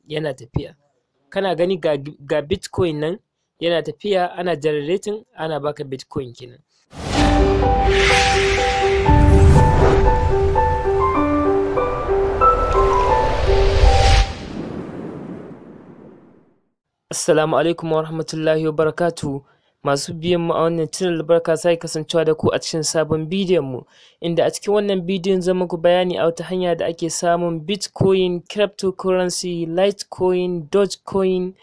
yana tafiya. Kana gani ga bitcoin nan yana tafiya, ana generating, ana baka bitcoin kenan. Assalamu alaikum wa rahmatullahi wa barakatuhu. Masu biyan mu a wannan channel, barka sai kasancewa da ku a cikin sabon bidiyon mu, inda a cikin wannan bidiyon zan muku bayani a wata hanya da ake samun bitcoin, cryptocurrency, litecoin, dogecoin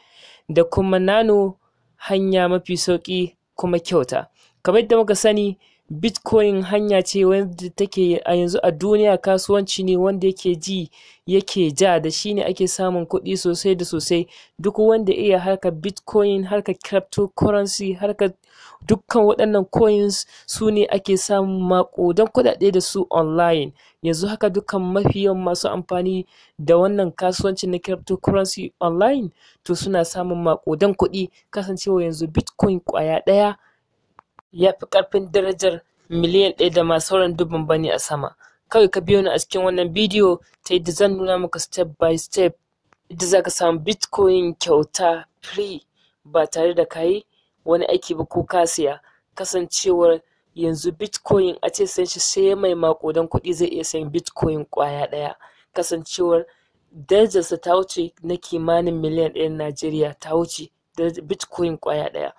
da kuma nano, hanya mafi sauki kuma kyauta. Kamar yadda muka sani, bitcoin hanya ce wanda take a yanzu a duniya, kasuwanci ne wanda yake ja da shi ne ake samun kuɗi sosai da sosai. Duk wanda iya harkar bitcoin, harkar cryptocurrency, harkar dukkan waɗannan coins su ne ake samun maƙudan kuɗaɗe da su online. Yanzu haka dukkan mafi yawan masu amfani da wannan kasuwanci na cryptocurrency online to suna samun maƙudan kuɗi, kasancewa yanzu bitcoin ƙwaya ɗaya ya fi ƙarfin darajar miliyan 1 da ma sauran dubban bane a sama. Kawai ka biyo ni a cikin wannan bidiyo ta yadda zan nuna maka step by step yadda za ka samu bitcoin kyauta free ba tare da ka yi wani aiki ba ko ka siya. Kasancewar yanzu bitcoin a ce sai shi sai mai maƙudan kuɗi zai iya sayan bitcoin ƙwaya ɗaya. Kasancewar darajarsa ta wuce na kimanin miliyan 1 Najeriya, ta wuce bitcoin ƙwaya ɗaya.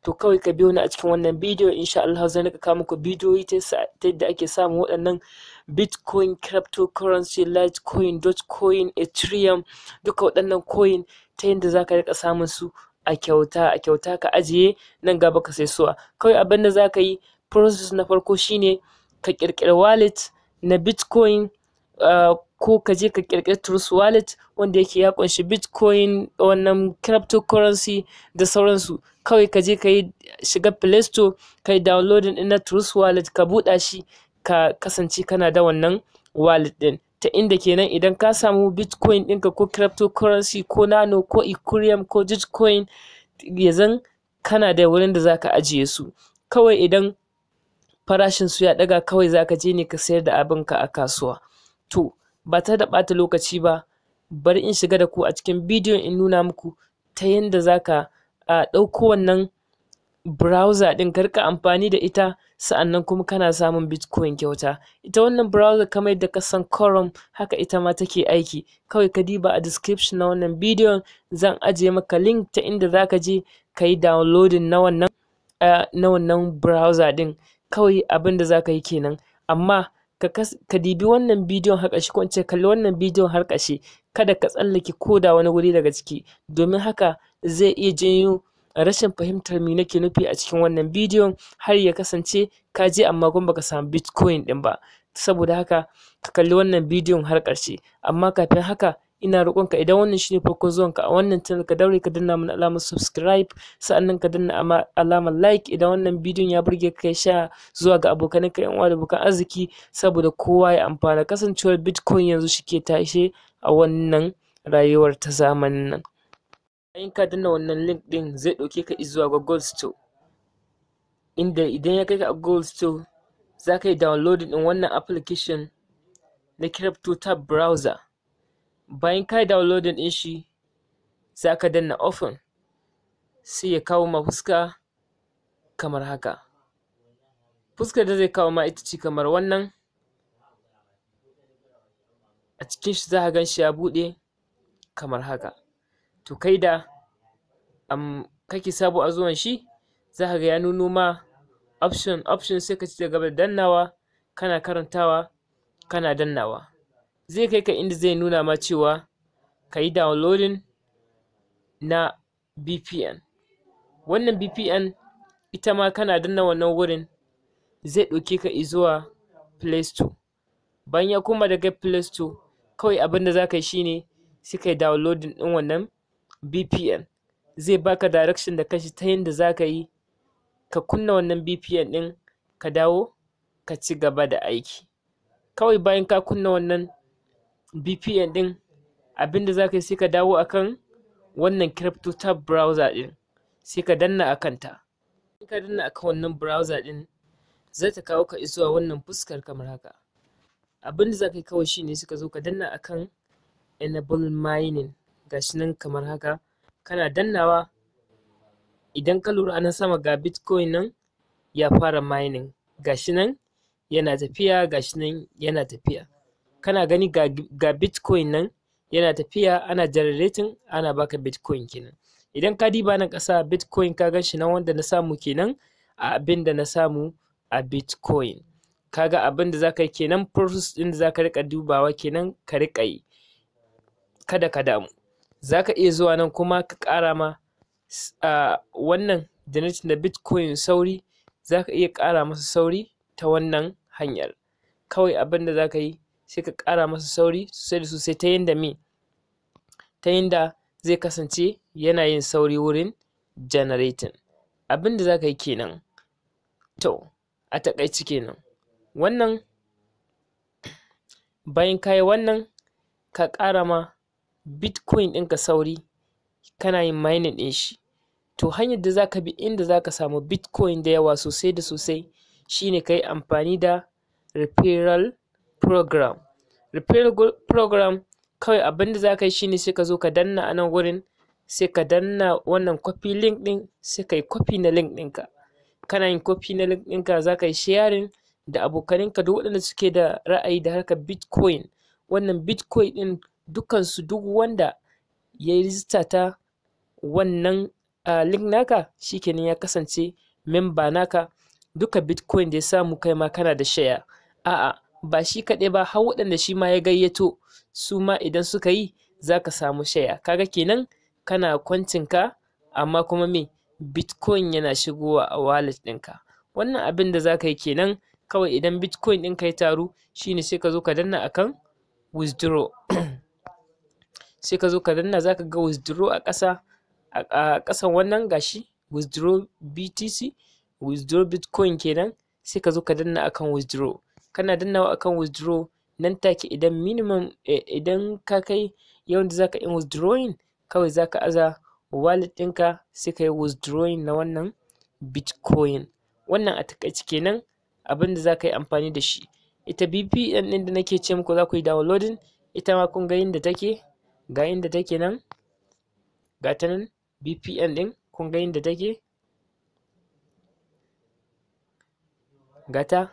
To kawai ka biyo ni a cikin wannan bidiyo, insha Allah zan rika kawo muku bidiyoyi ta yadda ake samun waɗannan bitcoin, cryptocurrency, litecoin, dogecoin, ethereum, duka waɗannan coin ta yadda za ka rika samun su a kyauta ka ajiye nan gaba ka sai suwa. Kawai abin da za ka yi, process na farko shine ka ƙirƙiri wallet na bitcoin, ko ka je ka ƙirƙiri trust wallet wanda yake ya ƙunshi bitcoin, wannan cryptocurrency da sauransu. Kawai ka je ka yi shiga Play Store, ka yi downloading ɗin na trust wallet, ka buɗa shi, ka kasance kana da wannan wallet ɗin. Ta inda kenan idan ka samu bitcoin ɗinka ko cryptocurrency ko nano ko ethereum ko dogecoin, yanzu kana da wurin da za ka ajiye su. Kawai idan farashin su ya ɗaga, kawai za ka je ne ka sayar da abinka a kasuwa. To ba ta da ɓata lokaci ba, bari in shiga da ku a cikin bidiyon in nuna muku ta yadda za ka ɗauko wannan browser ɗin ka rika amfani da ita, sa'annan kuma kana samun bitcoin kyauta. Ita wannan browser kamar yadda ka san Chrome, haka ita ma take aiki. Kawai ka diba a description na wannan bidiyon, zan ajiye maka link ta inda za ka je ka yi downloading na wannan browser ɗin. Kawai abin da za ka yi kenan, amma ka dibi wannan bidiyon har ƙarshe, ko in ce kalli wannan bidiyon har ƙarshe, kada ka tsallake ko da wani wuri daga ciki, domin haka zai iya janyo rashin fahimtar me nake nufi a cikin wannan bidiyon, har ya kasance ka je amma kuma baka samu bitcoin ɗin ba. Saboda haka ka kalli wannan bidiyon har ƙarshe. Amma kafin haka, ina roƙonka idan wannan shine farkon zuwanka a wannan channel, ka daure ka danna mana alamar subscribe, sa'annan ka danna alamar like idan wannan bidiyon ya burge ka, sha zuwa ga abokananka, yan uwa da abokan arziki, saboda kowa ya amfana. Kasancewar bitcoin yanzu shike tashe a wannan rayuwar ta zamanin nan. In ka danna wannan link ɗin zai ɗauke ka zuwa ga Gold Store, inda idan ya kai ka a Gold Store za ka yi downloading ɗin wannan application na crypto tab browser. Bayan ka yi downloading ɗin shi, za ka danna open, sai ya kawo ma fuska kamar haka. Fuskar da zai kawo ma ita ce kamar wannan. A cikin shi za ka gan shi ya buɗe kamar haka. To kai da kake sabo a zuwan shi, za ka ga ya nuno ma option, sai ka ci gaba da dannawa, kana karantawa, kana dannawa. Zai kai ka inda zai nuna ma cewa ka yi downloading na VPN. Wannan VPN ita ma kana danna wannan wurin, zai ɗauke ka zuwa Play Store. Bayan ya koma daga Play Store, kawai abin da za ka yi shine sai ka yi downloading ɗin wannan VPN. Zai baka direction da kashi ta yadda za ka yi ka kunna wannan VPN ɗin, ka dawo ka ci gaba da aiki. Kawai bayan ka kunna wannan VPN ɗin, abin da za ka yi sai ka dawo akan wannan crypto tab browser ɗin, sai ka danna akan ta. In ka danna akan wannan browser ɗin, zai ta kawo ka zuwa wannan fuskar kamar haka. Abin da za ka yi kawai shine suka zo ka danna akan enable mining. gashi nan kamar haka, kana dannawa idan ka lura anan sama ga bitcoin nan ya fara mining, gashi nan yana tafiya, gashi nan yana tafiya. Kana gani ga bitcoin nan yana tafiya, ana generating, ana baka bitcoin kenan. Idan ka diba nan ƙasa bitcoin ka gan shi nan wanda na samu kenan a abin da na samu a bitcoin. Kaga abin da zaka yi kenan, process ɗin da zaka riƙa dubawa kenan ka riƙa yi, kada ka damu. Zaka iya zuwa nan kuma ka ƙara ma wannan generating da bitcoin sauri, zaka iya ƙara masa sauri ta wannan hanyar. Kawai abin da zaka yi sai ka ƙara masa sauri sosai da sosai ta yanda ta yanda zai kasance yana yin sauri wurin generating. Abin da zaka yi kenan. To a taƙaice kenan. Wannan bayan ka yi wannan, ka ƙara ma bitcoin ɗinka sauri, kana yin mining ɗin shi. To hanyar da zaka bi inda zaka samu bitcoin da yawa sosai da sosai shine ka yi amfani da referral program. Referral program kawai abin da zaka yi shine sai ka zo ka danna a nan wurin, sai ka danna wannan copy link ɗin, sai ka yi copy na link ɗinka. Kana yin copy na link ɗinka, za ka yi sharing da abokananka duk waɗanda suke da ra'ayi da harkar bitcoin. Wannan bitcoin ɗin dukansu, duk wanda ya yi rijista ta wannan link naka shikenan ya kasance memba naka. Duka bitcoin da ya samu kai ma kana da share. A'a, ba shi kaɗai ba, har waɗanda shi ma ya gayyato su ma idan suka yi za ka samu share. Kaga kenan kana kwancinka, amma kuma me, bitcoin yana shigowa a wallet ɗinka. Wannan abin da za ka yi kenan. Kawai idan bitcoin ɗinka ya taru shine sai ka zo ka danna akan withdraw. Sai ka zo ka danna, za ka ga withdraw a ƙasa, a ƙasan wannan gashi withdraw BTC, withdraw bitcoin kenan. Sai ka zo ka danna akan withdraw. Kana dannawa akan withdraw, nan take idan minimum idan ka kai yawan da zaka yi withdrawing, kawai zaka aza wallet ɗinka sai ka yi withdrawing na wannan bitcoin. Wannan a taƙaice kenan abin da zaka yi amfani da shi. Ita VPN ɗin da nake ce muku za ku yi downloading, ita ma kun ga yadda take, ga inda take nan, ga ta nan VPN ɗin, kun ga yadda take, ga ta.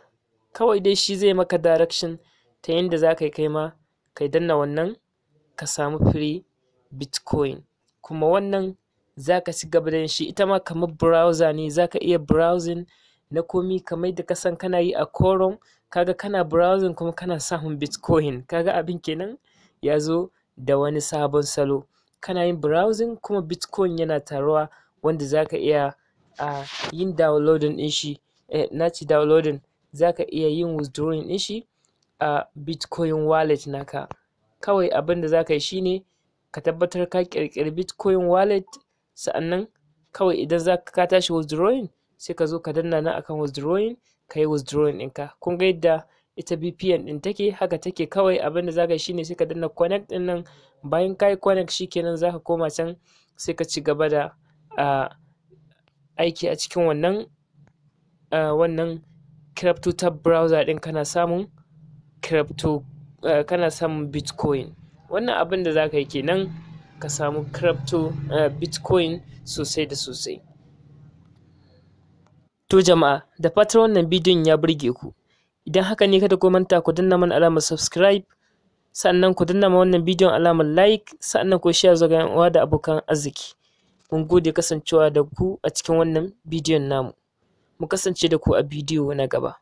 Kawai dai shi zai maka direction ta yadda za ka yi kai ma kai danna wannan ka samu free bitcoin. Kuma wannan za ka ci gaba da yin shi, ita ma kamar browser ne, za ka iya browsing na komi kamar da ka san kana yi a Chrome. Kaga kana browsing kuma kana samun bitcoin. Kaga abin kenan ya zo da wani sabon salo. Kana yin browsing kuma bitcoin yana taruwa, wanda za ka iya yin downloading ɗin shi. Na ci downloading, za ka iya yin withdrawing ɗin shi a bitcoin wallet naka. Kawai abin da za ka yi shine ka tabbatar ka ƙirƙiri bitcoin wallet, sa'annan kawai idan ka tashi withdrawing sai ka zo ka danna na akan withdrawing, ka yi withdrawing ɗinka. Kun ga yadda ita VPN ɗin take, haka take. Kawai abin da za ka yi shine sai ka danna connect ɗin nan. Bayan ka yi connect shikenan za ka koma can sai ka ci gaba da aiki a cikin wannan crypto tab browser ɗin, kana samun kana samun bitcoin. Wannan abin da za ka yi kenan, ka samu bitcoin sosai da sosai. To jama'a, da fatar wannan bidiyon ya burge ku. Idan haka ne, kada ku manta ku danna mana alamar subscribe, sannan ku danna ma wannan bidiyon alamar like, sannan ku share zuwa ga 'yan uwa da abokan arziki. Mun gode kasancewa da ku a cikin wannan bidiyon namu. Mu kasance da ku a bidiyo na gaba.